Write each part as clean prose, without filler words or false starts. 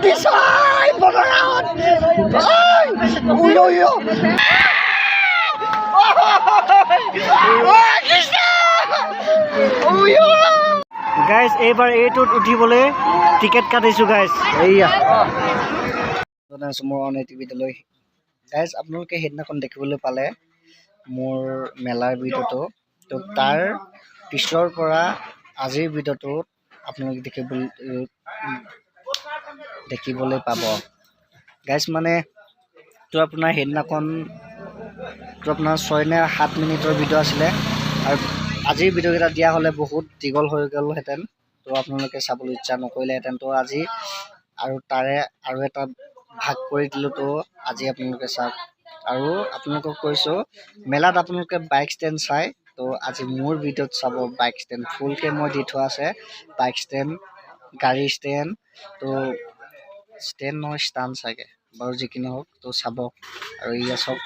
দিছাই বনাৰাত ঐ ঐ ঐ গাইজ এইবাৰ এইটোত উঠিবলৈ টিকেট কাটিছোঁ গাইজ এইয়া জনাইছোঁ মোৰ অনএইটি বিদ্যালয় গাইজ আপোনালোকে সেইদিনাখন দেখিবলৈ পালে মোৰ মেলাৰ ভিডিঅ'টো তো তাৰ পিছৰ পৰা আজিৰ ভিডিঅ'টোত আপোনালোকে দেখিবলৈ পাব গাইজ মানে তো আপোনাৰ সেইদিনাখন তো আপোনাৰ 6 নে 7 মিনিটৰ ভিডিঅ' আছিলে আৰু আজিৰ ভিডিঅ'কেইটা দিয়া হ'লে বহুত দীঘল হৈ গ'লহেঁতেন তো আপোনালোকে চাবলৈ ইচ্ছা নকৰিলেহেঁতেন তো আজি আৰু তাৰে আৰু এটা ভাগ কৰি দিলোঁ তো আজি আপোনালোকে চাওক আৰু আপোনালোকক কৈছোঁ মেলাত আপোনালোকে বাইক ষ্টেণ্ড চাই তো আজি মোৰ ভিডিঅ'ত চাব বাইক ষ্টেণ্ড ফুলকৈ মই দি থোৱা আছে বাইক ষ্টেণ্ড গাড়ী ষ্টেণ্ড তো ষ্টেণ্ড নহয় ষ্টাণ্ড চাগে বাৰু যিখিনি হওক তো চাব আৰু ইয়া চাওক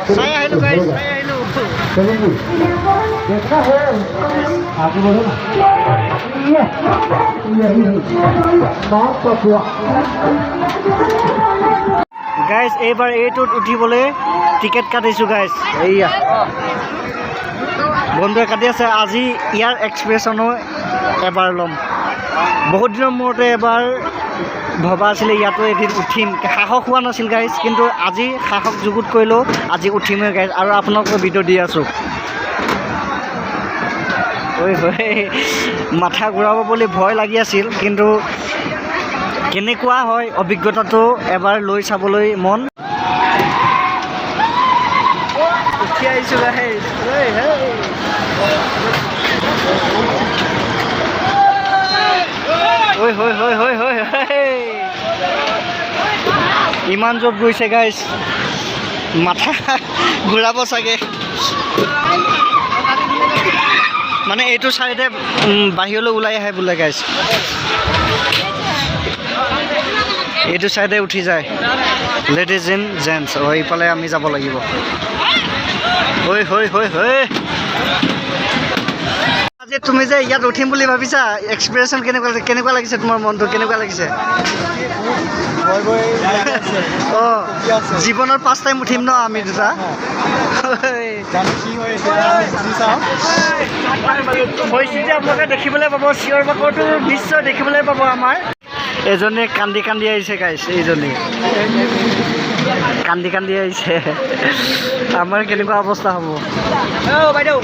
saya hello guys saya hello देखना है आगे बढ़ो ना ये गाइस এইবাৰ এইটোত উঠিবলৈ টিকেট কাটিছোঁ গাইস এইয়া বন্ধুৱে কাটি আছে আজি ইয়াৰ এক্সপ্ৰেছনো এবাৰ ল'ম বহুত দিনৰ মূৰতে এবাৰ ভবা আছিলে ইয়াতো এদিন উঠিম সাহস হোৱা নাছিল গাইজ কিন্তু আজি সাহস যুগুত কৰিলোঁ আজি উঠিমেই গাইজ আৰু আপোনালোকক ভিডিঅ' দি আছোঁ ঐ মাথা ঘূৰাব বুলি ভয় লাগি আছিল কিন্তু কেনেকুৱা হয় অভিজ্ঞতাটো এবাৰ লৈ চাবলৈ মন উঠি আহিছোঁ গাইজ ইমান জোৰত গৈছে গাইজ মাথা ঘূৰাব চাগে মানে এইটো চাইডে বাহিৰলৈ ওলাই আহে বোলে গাইজ এইটো চাইডে উঠি যায় লেডিজ এণ্ড জেণ্টছ এইফালে আমি যাব লাগিব আজি তুমি যে ইয়াত উঠিম বুলি ভাবিছা এক্সপ্ৰেছন কেনেকুৱা লাগিছে তোমাৰ মনটো কেনেকুৱা লাগিছে অঁ জীৱনৰ ফাৰ্ষ্ট টাইম উঠিম ন আমি দুটা পৰিস্থিতি আপোনালোকে দেখিবলৈ পাব চিঞৰ বাখৰটো নিশ্চয় দেখিবলৈ পাব আমাৰ এজনে কান্দি কান্দি আহিছে গাইছ এইজনী কান্দি কান্দি আহিছে আমাৰ কেনেকুৱা অৱস্থা হ'ব বাইদেউ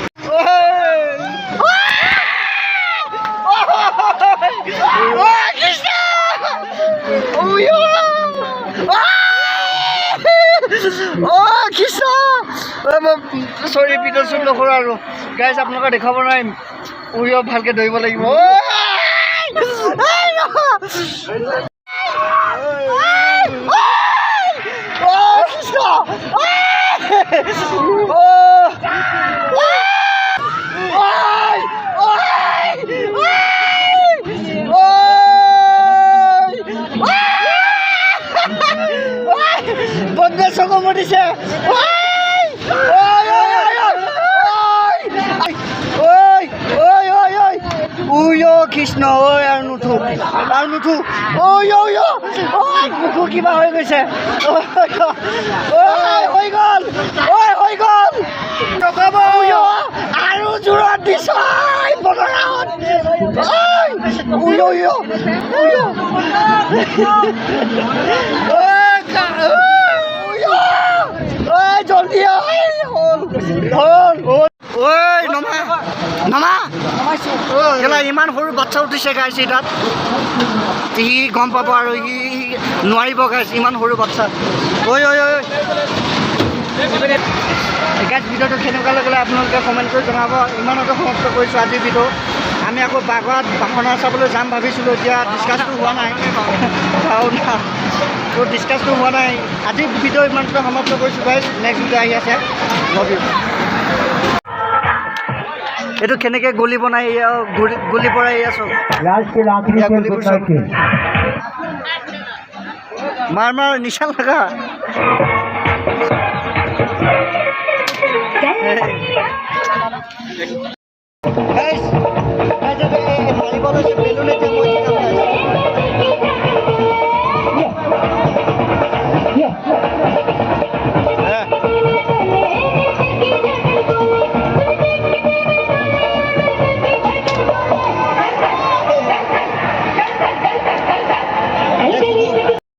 অ' কৃষ্ণ চৰি ভিডিঅ' শ্বুট নকৰোঁ আৰু গাইজ আপোনালোকে দেখাব নোৱাৰিম ভালকৈ ধৰিব লাগিব বন্ধে চকু মৰিছে কৃষ্ণ ঐ আৰু নুঠো বুকু কিবা হৈ গৈছে হৈ গ'ল আৰু জোৰত দিছ জলদি ঐ নমা কেলা ইমান সৰু বাচ্চা উঠিছে গাইছ তাত সি গম পাব আৰু সি নোৱাৰিব গাইছ ইমান সৰু বাচ্চা ঐ গাইছ ভিডিঅ'টো কেনেকুৱা লাগিলে আপোনালোকে কমেণ্ট কৰি জনাব ইমানতে সমাপ্ত কৰিছোঁ আজিৰ ভিডিঅ' আমি আকৌ বাগত ভাওনা চাবলৈ যাম ভাবিছিলোঁ এতিয়া ডিছকাছটো হোৱা নাই ডিছকাছটো হোৱা নাই আজিৰ ভিডিঅ' ইমানতে সমাপ্ত কৰিছোঁ গাইছ নেক্সট ভিডিঅ' আহি আছে লভ ইউ এইটো কেনেকৈ গলি বনাই গলি পৰাই আছোঁ মাৰ নিশান লগা মাৰিব লৈছে বেলুন এতিয়া মই